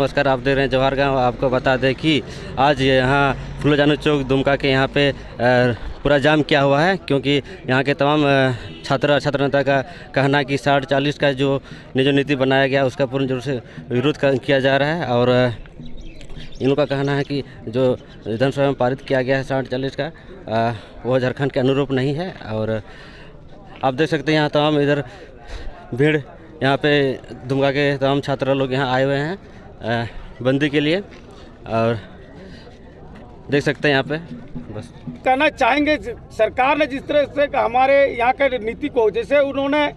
नमस्कार, आप देख रहे हैं जवाहर गांव। आपको बता दें कि आज यहाँ फूलोजानो चौक दुमका के यहाँ पे पूरा जाम किया हुआ है, क्योंकि यहाँ के तमाम छात्र नेता का कहना है कि 60-40 का जो नीति बनाया गया उसका पूर्ण रूप से विरोध किया जा रहा है। और इन लोगों का कहना है कि जो विधानसभा में पारित किया गया है 60-40 का, वो झारखंड के अनुरूप नहीं है। और आप देख सकते हैं यहाँ तमाम इधर भीड़, यहाँ पे दुमका के तमाम छात्र लोग यहाँ आए हुए हैं बंदी के लिए। और देख सकते हैं यहाँ पे बस कहना चाहेंगे सरकार ने जिस तरह से हमारे यहाँ के नीति को, जैसे उन्होंने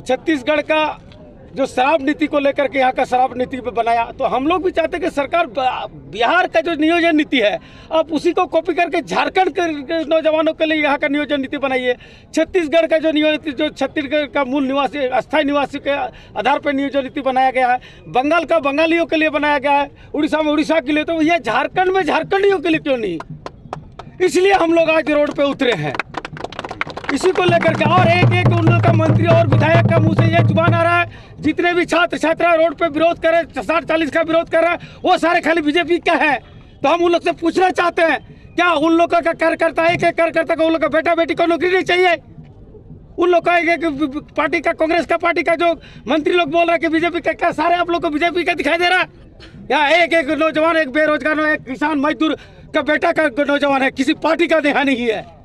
छत्तीसगढ़ का जो शराब नीति को लेकर के यहाँ का शराब नीति पे बनाया, तो हम लोग भी चाहते हैं कि सरकार बिहार का जो नियोजन नीति है आप उसी को कॉपी करके झारखंड के नौजवानों के लिए यहाँ का नियोजन नीति बनाइए। छत्तीसगढ़ का जो नियोजन नीति, जो छत्तीसगढ़ का मूल निवासी अस्थायी निवासी के आधार पर नियोजन नीति बनाया गया है, बंगाल का बंगालियों के लिए बनाया गया है, उड़ीसा में उड़ीसा के लिए, तो यह झारखंड में झारखंडियों के लिए क्यों नहीं? इसलिए हम लोग आज रोड पे उतरे हैं इसी को लेकर के। और एक उन लोग का मंत्री और विधायक का मुंह से ये जुबान आ रहा है, जितने भी छात्र रोड पे विरोध कर रहे, 60-40 का विरोध कर रहे हैं, वो सारे खाली बीजेपी का है। तो हम उन लोग से पूछना चाहते हैं, क्या उन लोगों का कार्यकर्ता, एक कार्यकर्ता को उन लोग का बेटा बेटी को नौकरी नहीं चाहिए? उन लोग का एक पार्टी का, कांग्रेस का पार्टी का जो मंत्री लोग बोल रहे हैं कि बीजेपी का, क्या सारे आप लोग को बीजेपी का दिखाई दे रहा है? या एक नौजवान, एक बेरोजगार, एक किसान मजदूर का बेटा का नौजवान है, किसी पार्टी का देहा नहीं है।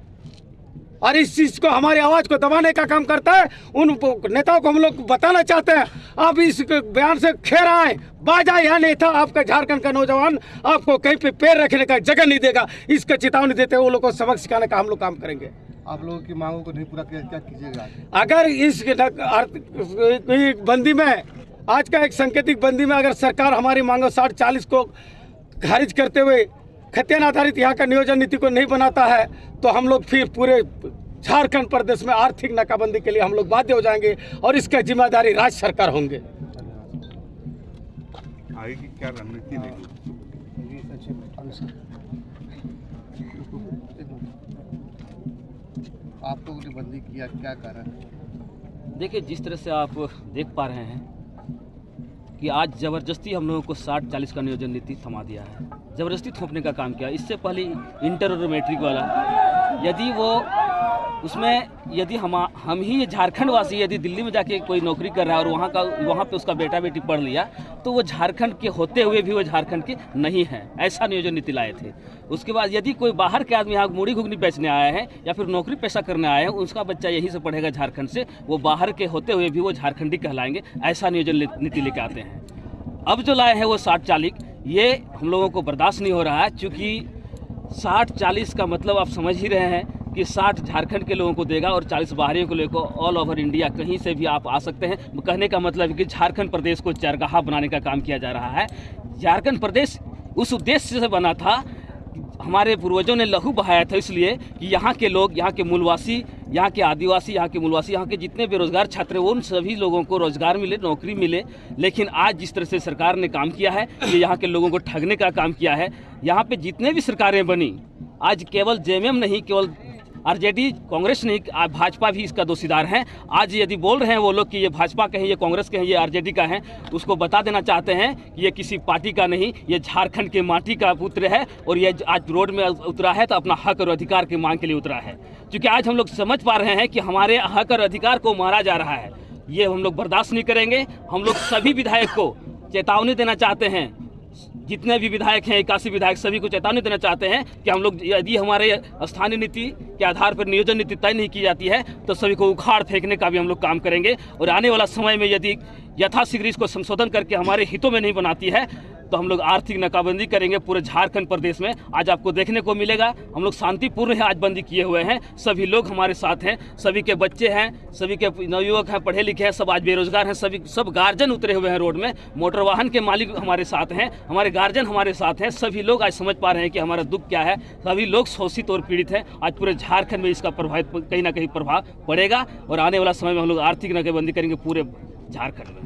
और इस चीज़ को, हमारी आवाज़ को दबाने का काम करता है। उन नेताओं को हम लोग बताना चाहते हैं, आप इस बयान से खेर आए, बाज आए, यहाँ नेता आपका झारखंड का नौजवान आपको कहीं पे पैर रखने का जगह नहीं देगा। इसका चेतावनी देते हैं, वो लोग को सबक सिखाने का हम लोग काम करेंगे। आप लोगों की मांगों को नहीं पूरा किया, क्या कीजिएगा? अगर इस बंदी में, आज का एक सांकेतिक बंदी में, अगर सरकार हमारी मांगों 60-40 को खारिज करते हुए खतियान आधारित यहाँ का नियोजन नीति को नहीं बनाता है, तो हम लोग फिर पूरे झारखंड प्रदेश में आर्थिक नाकाबंदी के लिए हम लोग बाध्य हो जाएंगे और इसका जिम्मेदारी राज्य सरकार होंगे। आगे की क्या रणनीति रहेगी? आपको बंदी किया, क्या कारण? देखिए, जिस तरह से आप देख पा रहे हैं कि आज ज़बरदस्ती हम लोगों को 60-40 का नियोजन नीति थमा दिया है, ज़बरदस्ती थोपने का काम किया। इससे पहले इंटर और मैट्रिक वाला, यदि वो उसमें, यदि हम ही झारखंड वासी यदि दिल्ली में जाके कोई नौकरी कर रहा है और वहाँ पे उसका बेटा बेटी पढ़ लिया, तो वो झारखंड के होते हुए भी वो झारखंड के नहीं है। ऐसा नियोजन नीति लाए थे। उसके बाद यदि कोई बाहर के आदमी यहाँ मूढ़ी घुगनी बेचने आया है या फिर नौकरी पेशा करने आए हैं, उसका बच्चा यहीं से पढ़ेगा झारखंड से, वो बाहर के होते हुए भी वो झारखंडी कहलाएंगे। ऐसा नियोजन नीति लेके आते हैं। अब जो लाए हैं वो 60-40, ये हम लोगों को बर्दाश्त नहीं हो रहा है, क्योंकि 60-40 का मतलब आप समझ ही रहे हैं कि 60 झारखंड के लोगों को देगा और 40 बाहरियों को लेकर ऑल ओवर इंडिया कहीं से भी आप आ सकते हैं। कहने का मतलब है कि झारखंड प्रदेश को चरगाहा बनाने का काम किया जा रहा है। झारखंड प्रदेश उस उद्देश्य से बना था, हमारे पूर्वजों ने लहू बहाया था, इसलिए कि यहाँ के लोग, यहाँ के मूलवासी, यहाँ के आदिवासी, यहाँ के मूलवासी, यहाँ के जितने बेरोजगार छात्र हैं, उन सभी लोगों को रोजगार मिले, नौकरी मिले। लेकिन आज जिस तरह से सरकार ने काम किया है, ये यहाँ के लोगों को ठगने का काम किया है। यहाँ पे जितने भी सरकारें बनी, आज केवल जेएमएम नहीं, केवल आरजेडी, कांग्रेस नहीं, भाजपा भी इसका दोषीदार हैं। आज यदि बोल रहे हैं वो लोग कि ये भाजपा के हैं, ये कांग्रेस के हैं, ये आरजेडी का है, उसको बता देना चाहते हैं कि ये किसी पार्टी का नहीं, ये झारखंड के माटी का पुत्र है और ये आज रोड में उतरा है तो अपना हक और अधिकार की मांग के लिए उतरा है। क्योंकि आज हम लोग समझ पा रहे हैं कि हमारे हक और अधिकार को मारा जा रहा है, ये हम लोग बर्दाश्त नहीं करेंगे। हम लोग सभी विधायक को चेतावनी देना चाहते हैं, जितने भी विधायक हैं, 81 विधायक, सभी को चेतावनी देना चाहते हैं कि हम लोग, यदि हमारे स्थानीय नीति के आधार पर नियोजन नीति तय नहीं की जाती है तो सभी को उखाड़ फेंकने का भी हम लोग काम करेंगे। और आने वाला समय में यदि यथाशीघ्र इसको संशोधन करके हमारे हितों में नहीं बनाती है तो हम लोग आर्थिक नाकाबंदी करेंगे पूरे झारखंड प्रदेश में। आज आपको देखने को मिलेगा, हम लोग शांतिपूर्ण है आज बंदी किए हुए हैं, सभी लोग हमारे साथ हैं, सभी के बच्चे हैं, सभी के नवयुवक हैं, पढ़े लिखे हैं, सब आज बेरोजगार हैं, सब गार्जियन उतरे हुए हैं रोड में, मोटर वाहन के मालिक हमारे साथ हैं, हमारे गार्जियन हमारे साथ हैं। सभी लोग आज समझ पा रहे हैं कि हमारा दुख क्या है। सभी लोग शोषित और पीड़ित हैं। आज पूरे झारखंड में इसका कहीं ना कहीं प्रभाव पड़ेगा और आने वाला समय में हम लोग आर्थिक नाकाबंदी करेंगे पूरे झारखंड में।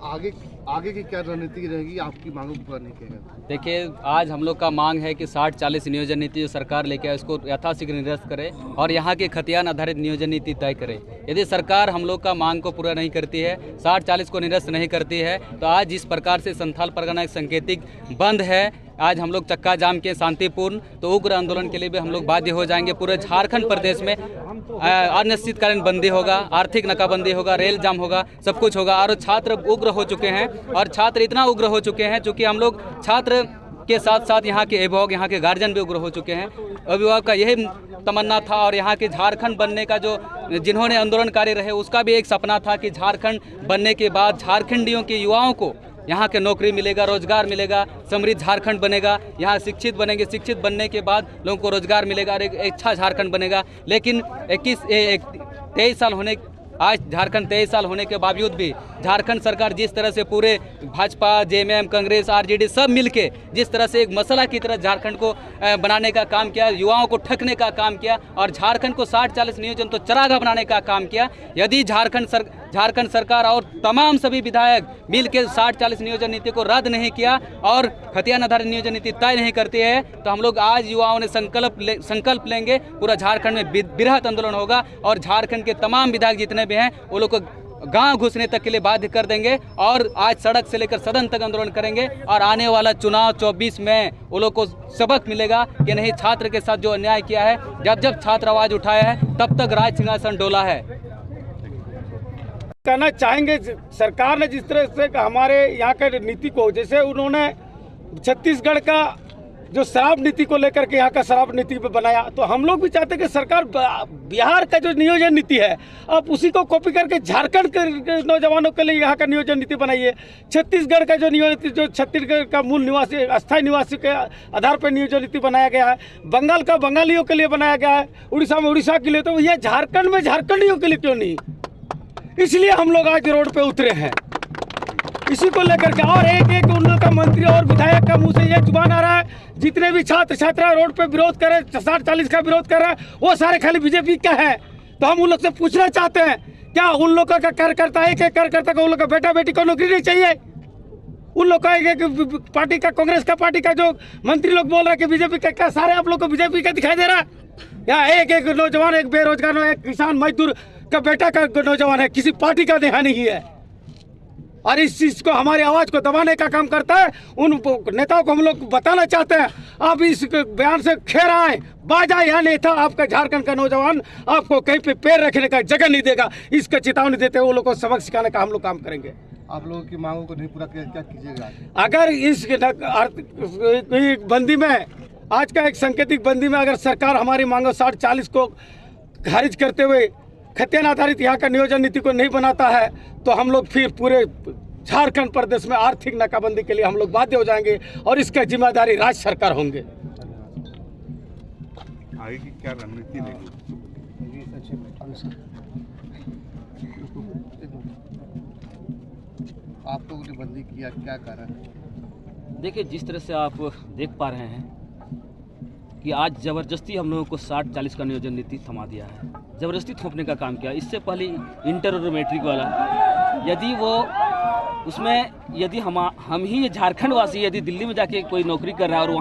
आगे आगे की क्या रणनीति रहेगी, आपकी मांगों को पूरा नहीं किया? देखिए, आज हम लोग का मांग है कि 60-40 नियोजन नीति जो सरकार लेके आए उसको यथाशीघ्र निरस्त करे और यहाँ की खतियान आधारित नियोजन नीति तय करे। यदि सरकार हम लोग का मांग को पूरा नहीं करती है, 60-40 को निरस्त नहीं करती है, तो आज जिस प्रकार से संथाल परगना एक सांकेतिक बंद है, आज हम लोग चक्का जाम के शांतिपूर्ण तो उग्र आंदोलन के लिए भी हम लोग बाध्य हो जाएंगे। पूरे झारखंड प्रदेश में अनिश्चितकालीन बंदी होगा, आर्थिक नाकाबंदी होगा, रेल जाम होगा, सब कुछ होगा। और छात्र उग्र हो चुके हैं और छात्र इतना उग्र हो चुके हैं चूँकि हम लोग छात्र के साथ साथ यहाँ के अभिभावक, यहाँ के गार्जियन भी उग्र हो चुके हैं। अभिभावक का यही तमन्ना था और यहाँ के झारखंड बनने का जो जिन्होंने आंदोलनकारी रहे उसका भी एक सपना था कि झारखंड बनने के बाद झारखंडियों के युवाओं को यहाँ के नौकरी मिलेगा, रोजगार मिलेगा, समृद्ध झारखंड बनेगा, यहाँ शिक्षित बनेंगे, शिक्षित बनने के बाद लोगों को रोजगार मिलेगा और एक अच्छा झारखंड बनेगा। लेकिन 23 साल होने आज झारखंड 23 साल होने के बावजूद भी झारखंड सरकार जिस तरह से पूरे भाजपा, जेएमएम, कांग्रेस, आरजेडी सब मिलके जिस तरह से एक मसला की तरह झारखंड को बनाने का काम किया, युवाओं को ठगने का काम किया और झारखंड को 60-40 नियोजन तो चरागाह बनाने का काम किया। यदि झारखंड सरकार और तमाम सभी विधायक मिलकर 60-40 नियोजन नीति को रद्द नहीं किया और खतियान आधारित नियोजन नीति तय नहीं करती है, तो हम लोग आज युवाओं ने संकल्प लेंगे, पूरा झारखंड में बृहत आंदोलन होगा और झारखंड के तमाम विधायक जितने भी हैं वो लोग को गांव घुसने तक के लिए बाध्य कर देंगे और आज सड़क से लेकर सदन तक आंदोलन करेंगे। और आने वाला चुनाव 24 में वो लोग को सबक मिलेगा कि नहीं, छात्र के साथ जो अन्याय किया है, जब छात्र आवाज उठाया है तब तक राज सिंहासन डोला है। कहना चाहेंगे सरकार ने जिस तरह से हमारे यहाँ के नीति को, जैसे उन्होंने छत्तीसगढ़ का जो शराब नीति को लेकर के यहाँ का शराब नीति पे बनाया, तो हम लोग भी चाहते हैं कि सरकार बिहार का जो नियोजन नीति है आप उसी को कॉपी करके झारखंड के नौजवानों के लिए यहाँ का नियोजन नीति बनाइए। छत्तीसगढ़ का जो नियोजन नीति, जो छत्तीसगढ़ का मूल निवासी, अस्थायी निवासी के आधार पर नियोजन नीति बनाया गया है, बंगाल का बंगालियों के लिए बनाया गया है, उड़ीसा में उड़ीसा के लिए, तो यह झारखंड में झारखंडियों के लिए क्यों नहीं? इसलिए हम लोग आज रोड पे उतरे हैं इसी को लेकर के। और एक उन लोग का मंत्री और विधायक का मुंह से ये जुबान आ रहा है, जितने भी छात्र छात्रा रोड पे विरोध कर रहे, 60-40 का विरोध कर रहे हैं, वो सारे खाली बीजेपी का है। तो हम उन लोग से पूछना चाहते हैं, क्या उन लोगों का कार्यकर्ता, एक कार्यकर्ता को उन लोग का बेटा बेटी को नौकरी नहीं चाहिए? उन लोग का एक पार्टी का, कांग्रेस का पार्टी का जो मंत्री लोग बोल रहे हैं कि बीजेपी का, क्या सारे आप लोग को बीजेपी का दिखाई दे रहा है? या एक नौजवान, एक बेरोजगार, एक किसान मजदूर का बेटा का नौजवान है, किसी पार्टी का देहा नहीं है। और इस चीज को, हमारी आवाज को दबाने का काम करता है। उन नेताओं को हम लोग बताना चाहते हैं, आप इस बयान से खेर आए, बाज आए, यहाँ नेता आपका झारखंड का नौजवान आपको कहीं पे पैर रखने का जगह नहीं देगा। इसका चेतावनी देते हुए वो लोग को सबक सिखाने का हम लोग काम करेंगे। आप लोगों की मांगों को नहीं पूरा किया, क्या कीजिएगा? अगर इस बंदी में, आज का एक सांकेतिक बंदी में अगर सरकार हमारी मांगों 60-40 को खारिज करते हुए खतियान आधारित यहाँ का नियोजन नीति को नहीं बनाता है, तो हम लोग फिर पूरे झारखंड प्रदेश में आर्थिक नाकाबंदी के लिए हम लोग बाध्य हो जाएंगे और इसका जिम्मेदारी राज्य सरकार होंगे। आगे की क्या रणनीति रहेगी? आप लोगों ने बंदी किया, क्या कारण? देखिए, जिस तरह से आप देख पा रहे हैं कि आज ज़बरदस्ती हम लोगों को 60-40 का नियोजन नीति थमा दिया है, ज़बरदस्ती थोपने का काम किया। इससे पहले इंटर और मैट्रिक वाला, यदि वो उसमें यदि हम ही झारखंड वासी यदि दिल्ली में जाके कोई नौकरी कर रहा है और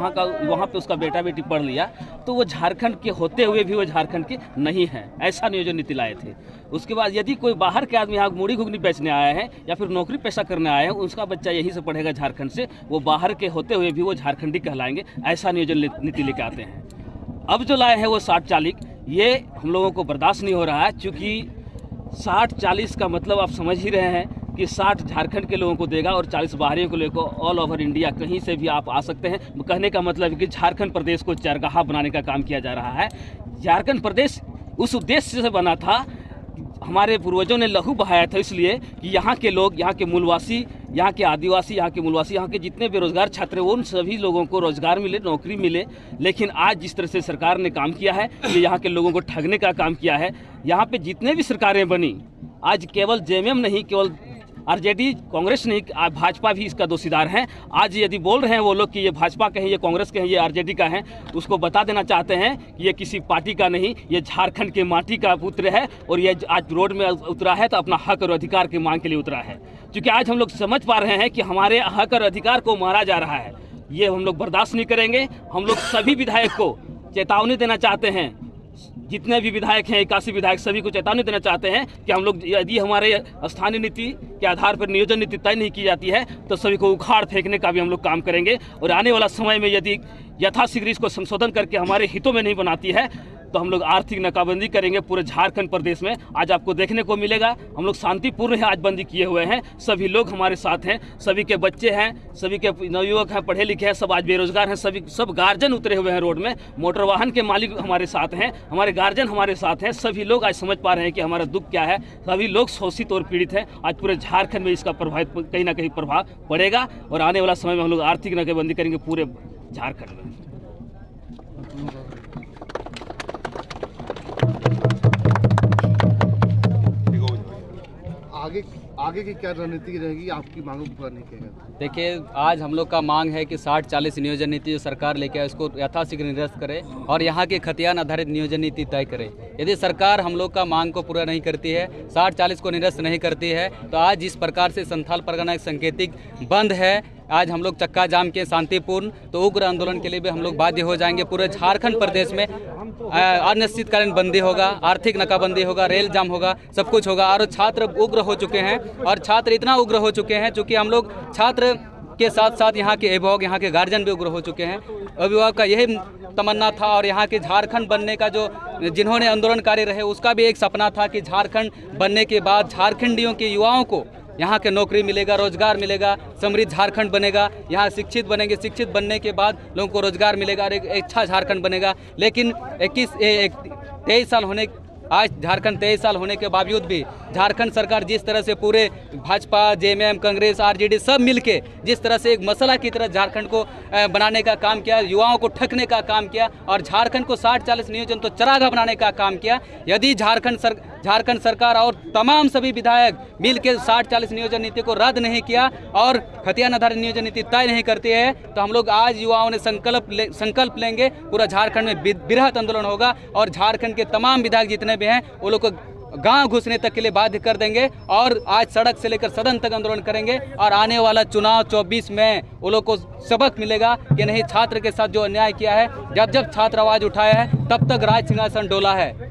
वहाँ पे उसका बेटा बेटी पढ़ लिया, तो वो झारखंड के होते हुए भी वो झारखंड के नहीं है, ऐसा नियोजन नीति लाए थे। उसके बाद यदि कोई बाहर के आदमी यहाँ मूढ़ी घुगनी बेचने आया है या फिर नौकरी पेशा करने आया है, उसका बच्चा यहीं से पढ़ेगा झारखंड से, वो बाहर के होते हुए भी वो झारखंडी कहलाएंगे, ऐसा नियोजन नीति लेके आते हैं। अब जो लाए हैं वो 60-40, ये हम लोगों को बर्दाश्त नहीं हो रहा है, क्योंकि 60-40 का मतलब आप समझ ही रहे हैं कि 60 झारखंड के लोगों को देगा और 40 बाहरियों को लेकर ऑल ओवर इंडिया कहीं से भी आप आ सकते हैं। कहने का मतलब है कि झारखंड प्रदेश को चरगाहा बनाने का काम किया जा रहा है। झारखंड प्रदेश उस उद्देश्य से बना था, हमारे पूर्वजों ने लहू बहाया था, इसलिए कि यहाँ के लोग, यहाँ के मूलवासी, यहाँ के आदिवासी, यहाँ के मूलवासी, यहाँ के जितने बेरोजगार छात्र हैं, उन सभी लोगों को रोजगार मिले, नौकरी मिले। लेकिन आज जिस तरह से सरकार ने काम किया है, ये यहाँ के लोगों को ठगने का काम किया है। यहाँ पे जितने भी सरकारें बनी, आज केवल जेएमएम नहीं, केवल आरजेडी, कांग्रेस नहीं, भाजपा भी इसका दोषीदार हैं। आज यदि बोल रहे हैं वो लोग कि ये भाजपा के हैं, ये कांग्रेस के हैं, ये आरजेडी का हैं, उसको बता देना चाहते हैं कि ये किसी पार्टी का नहीं, ये झारखंड के माटी का पुत्र है और ये आज रोड में उतरा है तो अपना हक और अधिकार की मांग के लिए उतरा है। क्योंकि आज हम लोग समझ पा रहे हैं कि हमारे हक और अधिकार को मारा जा रहा है। ये हम लोग बर्दाश्त नहीं करेंगे। हम लोग सभी विधायक को चेतावनी देना चाहते हैं, जितने भी विधायक हैं 81 विधायक, सभी को चेतावनी देना चाहते हैं कि हम लोग यदि हमारे स्थानीय नीति के आधार पर नियोजन नीति तय नहीं की जाती है तो सभी को उखाड़ फेंकने का भी हम लोग काम करेंगे। और आने वाला समय में यदि यथाशीघ्र इसको संशोधन करके हमारे हितों में नहीं बनाती है तो हम लोग आर्थिक नाकाबंदी करेंगे पूरे झारखंड प्रदेश में। आज आपको देखने को मिलेगा हम लोग शांतिपूर्ण है आज बंदी किए हुए हैं, सभी लोग हमारे साथ हैं, सभी के बच्चे हैं, सभी के नवयुवक हैं, पढ़े लिखे हैं, सब आज बेरोजगार हैं, सब गार्जियन उतरे हुए हैं रोड में, मोटर वाहन के मालिक हमारे साथ हैं, हमारे गार्जियन हमारे साथ हैं। सभी लोग आज समझ पा रहे हैं कि हमारा दुख क्या है। सभी लोग शोषित और पीड़ित हैं। आज पूरे झारखंड में इसका कहीं ना कहीं प्रभाव पड़ेगा और आने वाला समय में हम लोग आर्थिक नाकाबंदी करेंगे पूरे झारखंड में। आगे की क्या रणनीति रहेगी आपकी मांगों को पूरा नहीं किया? देखिए, आज हम लोग का मांग है कि 60-40 नियोजन नीति जो सरकार लेके आए उसको यथाशीघ्र निरस्त करे और यहाँ के खतियान आधारित नियोजन नीति तय करे। यदि सरकार हम लोग का मांग को पूरा नहीं करती है, 60-40 को निरस्त नहीं करती है, तो आज जिस प्रकार से संथाल परगना एक सांकेतिक बंद है, आज हम लोग चक्का जाम के शांतिपूर्ण तो उग्र आंदोलन के लिए भी हम लोग बाध्य हो जाएंगे। पूरे झारखंड प्रदेश में अनिश्चितकालीन बंदी होगा, आर्थिक नाकाबंदी होगा, रेल जाम होगा, सब कुछ होगा। और छात्र उग्र हो चुके हैं और छात्र इतना उग्र हो चुके हैं चूँकि हम लोग छात्र के साथ साथ यहाँ के अभिभावक, यहाँ के गार्जियन भी उग्र हो चुके हैं। अभिभावक का यही तमन्ना था और यहाँ के झारखंड बनने का जो जिन्होंने आंदोलनकारी रहे उसका भी एक सपना था कि झारखंड बनने के बाद झारखंडियों के युवाओं को यहाँ के नौकरी मिलेगा, रोजगार मिलेगा, समृद्ध झारखंड बनेगा, यहाँ शिक्षित बनेंगे, शिक्षित बनने के बाद लोगों को रोजगार मिलेगा और एक अच्छा झारखंड बनेगा। लेकिन 23 साल होने आज झारखंड 23 साल होने के बावजूद भी झारखंड सरकार जिस तरह से पूरे भाजपा, जेएमएम, कांग्रेस, आरजेडी सब मिलके जिस तरह से एक मसला की तरह झारखंड को बनाने का काम किया, युवाओं को ठगने का काम किया और झारखंड को 60-40 नियोजन तो चरागाह बनाने का काम किया। यदि झारखंड सरकार और तमाम सभी विधायक मिल के 60-40 नियोजन नीति को रद्द नहीं किया और खतियान आधारित नियोजन नीति तय नहीं करती है तो हम लोग आज युवाओं ने संकल्प लेंगे, पूरा झारखंड में बृहत आंदोलन होगा और झारखंड के तमाम विधायक जितने भी हैं वो लोग को गांव घुसने तक के लिए बाध्य कर देंगे और आज सड़क से लेकर सदन तक आंदोलन करेंगे। और आने वाला चुनाव 24 में वो लोग को सबक मिलेगा कि नहीं, छात्र के साथ जो अन्याय किया है, जब छात्र आवाज उठाया है तब तक राज सिंहासन डोला है।